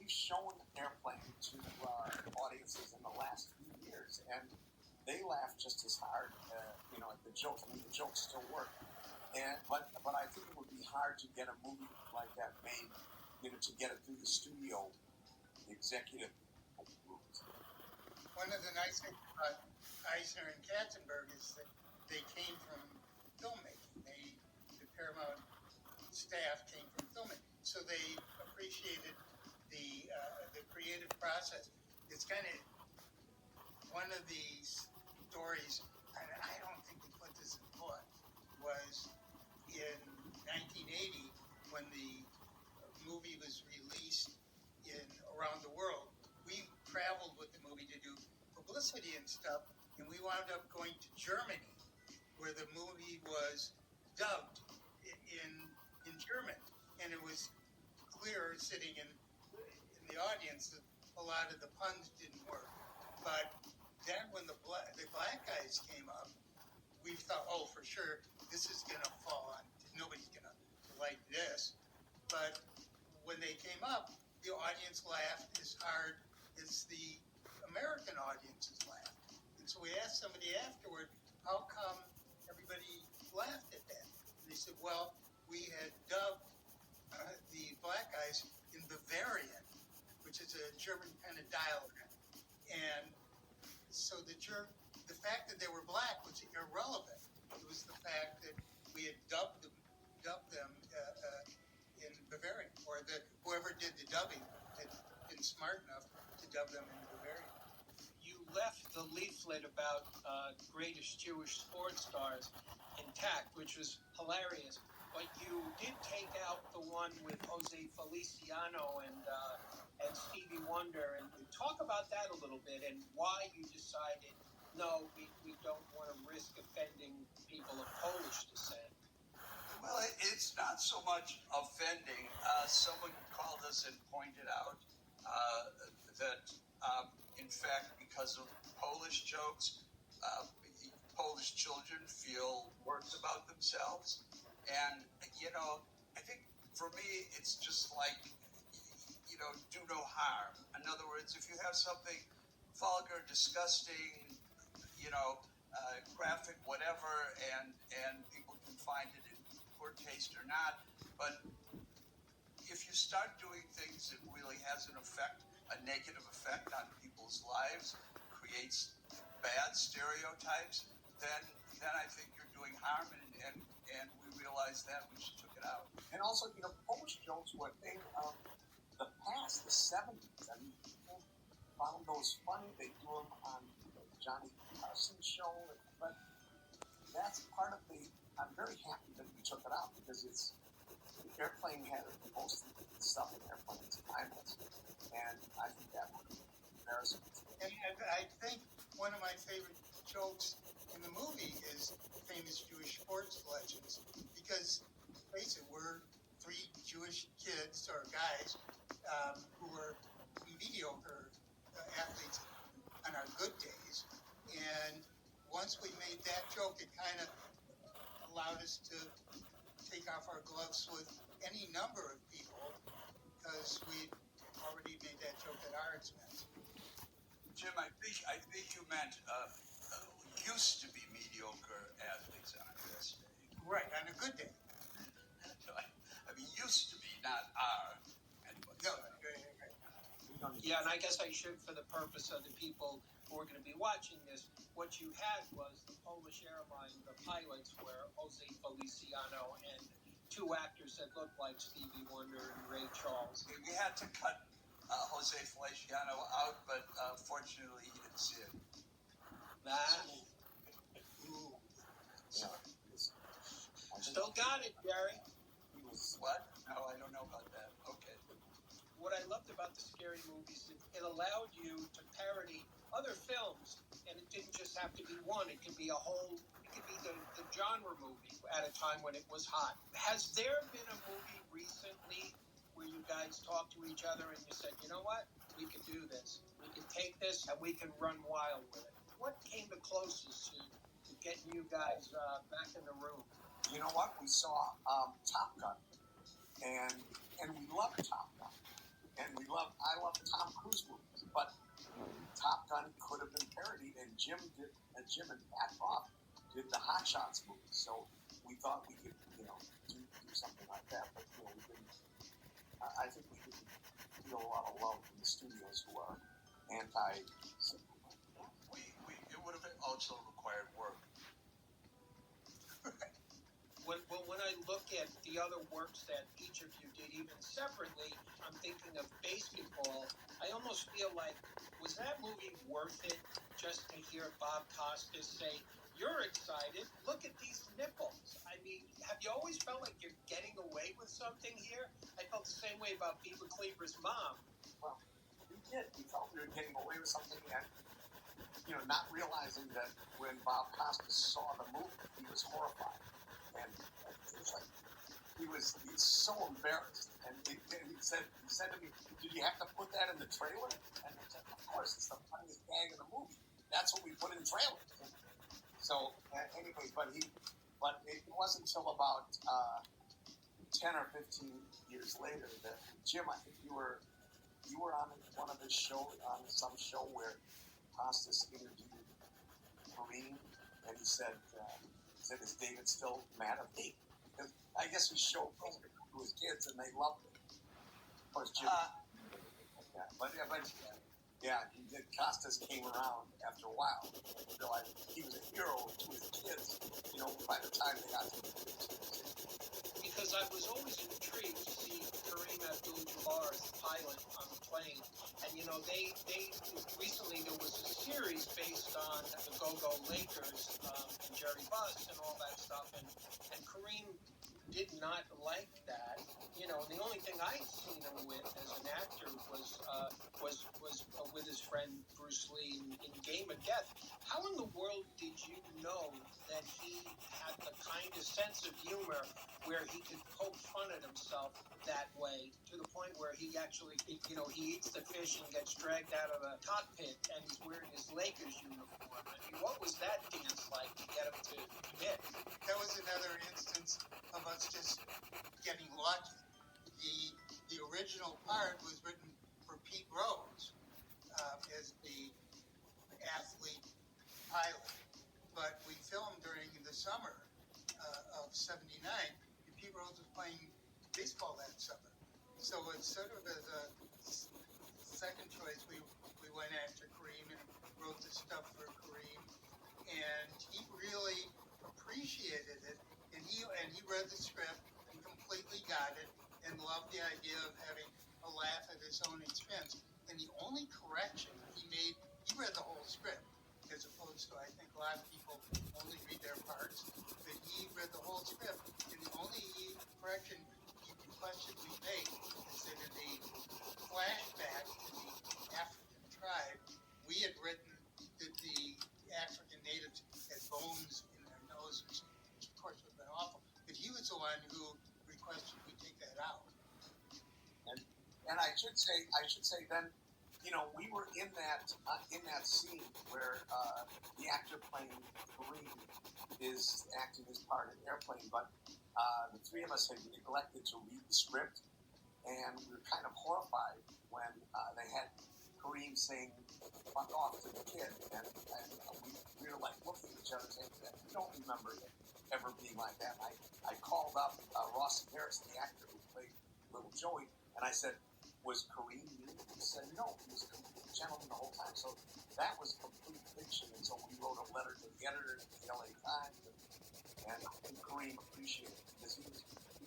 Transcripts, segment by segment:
we've shown Airplane to audiences in the last few years, and they laugh just as hard, at the jokes. I mean, the jokes still work. But I think it would be hard to get a movie like that made, to get it through the studio, the executive route. One of the nice things about Eisner and Katzenberg is that they came from filmmaking. The Paramount staff came from filmmaking, so they appreciated the creative process. It's kind of one of these stories, and I don't think we put this in the book, was in 1980 when the movie was released around the world. We traveled with the movie to do publicity and stuff, and we wound up going to Germany, where the movie was dubbed in German, and it was clear sitting in the audience that a lot of the puns didn't work. But then when the black guys came up, we thought, oh, for sure, this is going to fall on. Nobody's going to like this. But when they came up, the audience laughed as hard as the American audiences laughed. And so we asked somebody afterward, how come everybody laughed at that? And they said, well, we had dubbed the black guys in Bavarian, which is a German kind of dialect. And so the fact that they were black was irrelevant. It was the fact that we had dubbed them in Bavarian, or that whoever did the dubbing had been smart enough to dub them in Bavarian. You left the leaflet about greatest Jewish sports stars intact, which was hilarious. But you did take out the one with Jose Feliciano and Stevie Wonder, and talk about that a little bit and why you decided, no, we don't want to risk offending people of Polish descent. Well, it's not so much offending. Someone called us and pointed out that, in fact, because of Polish jokes, Polish children feel worse about themselves. And, I think for me, it's just like, do no harm. In other words, if you have something vulgar, disgusting, graphic, whatever, and people can find it in poor taste or not, but if you start doing things that really has an effect, a negative effect on people's lives, creates bad stereotypes, then I think you're doing harm, and we realized that we took it out. And also, Polish jokes were a thing of the past, the 70s. I mean, people found those funny. They do them on the Johnny Carson show. But that's part of I'm very happy that we took it out, because Airplane had most of the stuff in Airplane is timeless. And I think that would be embarrassing. And I think one of my favorite jokes in the movie is famous Jewish sports legends, because, face it, we're three Jewish kids or guys who were mediocre athletes on our good days. And once we made that joke, it kind of allowed us to take off our gloves with any number of people, because we'd already made that joke at our expense. Jim, I think you meant used to be mediocre athletes on a good day. Right, on a good day. I mean, used to be, not are. Anyway, no, yeah, and I guess I should, for the purpose of the people who are going to be watching this, what you had was the Polish airline, the pilots were Jose Feliciano and two actors that looked like Stevie Wonder and Ray Charles. We had to cut Jose Feliciano out, but fortunately he didn't see it. Still got it, Jerry. What? No, I don't know about that. Okay. What I loved about the scary movies, it allowed you to parody other films, and it didn't just have to be one. It could be a whole, it could be the genre movie at a time when it was hot. Has there been a movie recently where you guys talked to each other and you said, you know what, we can do this. We can take this and we can run wild with it. What came the closest to getting you guys back in the room? You know what? We saw Top Gun, and we love Top Gun, and I Top Gun could have been parodied, and Jim and Pat Roth did the Hot Shots movie. So we thought we could, do something like that. But we didn't. I think we didn't feel a lot of love from the studios who are anti something like that. It would have also required work. When I look at the other works that each of you did, even separately, I'm thinking of Basketball. I almost feel like, was that movie worth it just to hear Bob Costas say, "You're excited, look at these nipples"? I mean, have you always felt like you're getting away with something here? I felt the same way about Beaver Cleaver's mom. Well, we did. We felt we were getting away with something, and not realizing that when Bob Costas saw the movie, he was horrified, and it was like he's so embarrassed, and he said to me, "Did you have to put that in the trailer?" And I said, "Of course, it's the funniest gag in the movie. That's what we put in trailers." So, anyways, but it wasn't until about 10 or 15 years later that Jim, I think you were on one of his shows, on some show where Costas interviewed Kareem, and he said, "Is David still mad at me?" Because I guess he showed David to his kids, and they loved it. Of course, Jim. Costas came around after a while. And realized he was a hero to his kids. By the time they got to the kids. Because I was always intrigued to see Kareem Abdul-Jabbar as the pilot on the plane. And, they recently there was a series based on the Go-Go Lakers and Jerry Buss and all that stuff. And Kareem did not like that. The only thing I'd seen him with as an actor was with his friend Bruce Lee in Game of Death. How in the world did you know that he had the kind of sense of humor where he could poke fun at himself that way, to the point where he actually, he eats the fish and gets dragged out of the cockpit and he's wearing his Lakers uniform? I mean, what was that dance like to get him to commit? That was another instance of us just getting lucky. The original part was written for Pete Rose as the athlete pilot, but we filmed during the summer of '79, and Pete Rose was playing baseball that summer. So it's sort of as a second choice, we went after Kareem and wrote the stuff for Kareem, and he really appreciated it, and he read the script and completely got it and loved the idea of having a laugh at his own expense. And the only correction he made, he read the whole script, as opposed to, I think, a lot of people only read their parts, but he read the whole script, and the only correction he requested we make is that in the flashback to the African tribe, we had written that the African natives had bones in their noses, which of course would have been awful, but he was the one who requested we take that out. And I should say then, we were in that scene where the actor playing Kareem is acting his part in Airplane, but the three of us had neglected to read the script, and we were kind of horrified when they had Kareem saying "fuck off" to the kid, and we were like looking at each other saying, "We don't remember it ever being like that." I called up Ross Harris, the actor who played Little Joey, and I said, "Was Kareem you?" He said, "No, he was a complete gentleman the whole time." So that was complete fiction, and so we wrote a letter to the editor at the LA Times, and I think Kareem appreciated it because he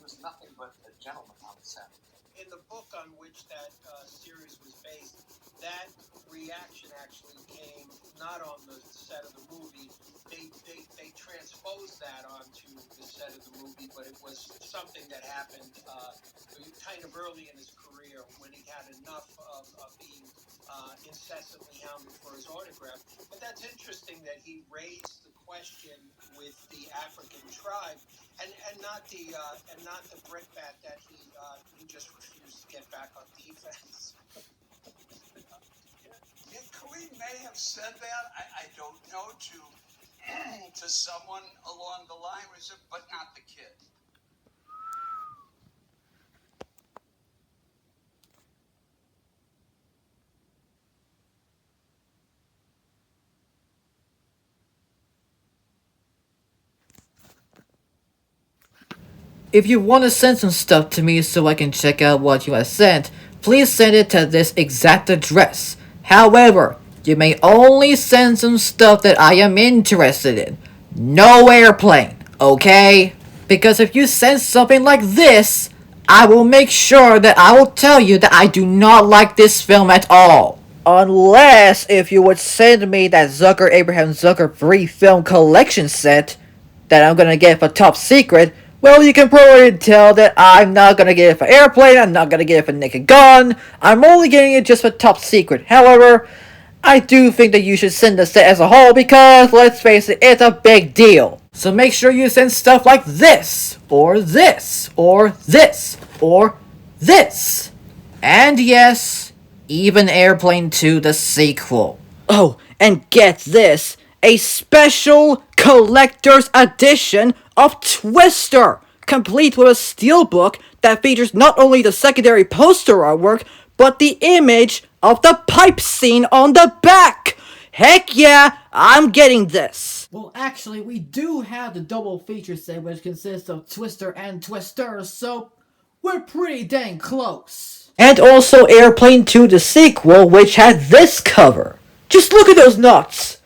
was nothing but a gentleman on the set. In the book on which that series was based, that reaction actually came not on the set of the movie. They transposed that onto the set of the movie, but it was something that happened kind of early in his career when he had enough of being incessantly hounded for his autograph. But that's interesting that he raised the question with the African tribe, and not the brickbat that he just refused to get back on defense. Yeah, Kareem may have said that. I don't know, to someone along the line, but not the kid. if you want to send some stuff to me so I can check out what you have sent, please send it to this exact address. However, you may only send some stuff that I am interested in. No airplane, okay? Because if you send something like this, I will make sure that I will tell you that I do not like this film at all. Unless if you would send me that Zucker Abraham Zucker 3 film collection set that I'm gonna get for Top Secret, well, you can probably tell that I'm not gonna get it for Airplane, I'm not gonna get it for Naked Gun, I'm only getting it just for Top Secret. However, I do think that you should send the set as a whole because, let's face it, it's a big deal. So make sure you send stuff like this, or this, or this, or this. And yes, even Airplane 2 the sequel. Oh, and get this, a special collector's edition of Twister, complete with a steelbook that features not only the secondary poster artwork, but the image of the pipe scene on the back. Heck yeah, I'm getting this. Well, actually, we do have the double feature set, which consists of Twister and Twister, so we're pretty dang close. And also Airplane 2 the sequel, which had this cover. Just look at those nuts.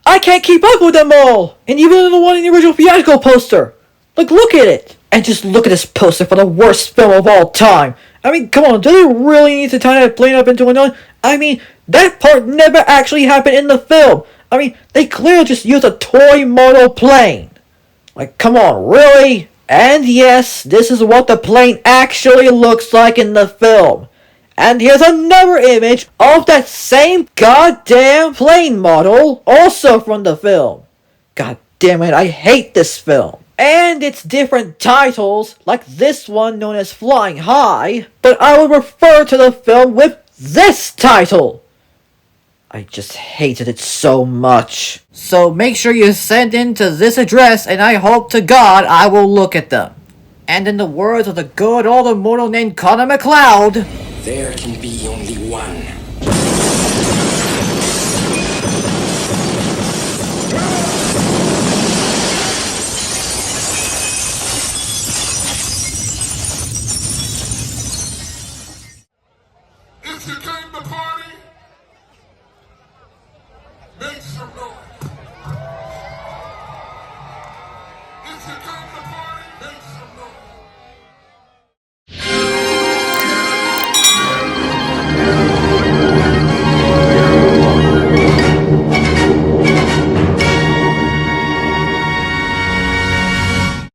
I can't keep up with them all. And even the one in the original theatrical poster. Like, look at it. And just look at this poster for the worst film of all time. I mean, come on, do they really need to tie that plane up into another? I mean, that part never actually happened in the film. I mean, they clearly just used a toy model plane. Like, come on, really? And yes, this is what the plane actually looks like in the film. And here's another image of that same goddamn plane model, also from the film. God damn it, I hate this film. And its different titles, like this one known as Flying High, but I would refer to the film with this title. I just hated it so much. So make sure you send in to this address, and I hope to God I will look at them. And in the words of the good old immortal named Connor McLeod, there can be only one. If you came to party, make some noise.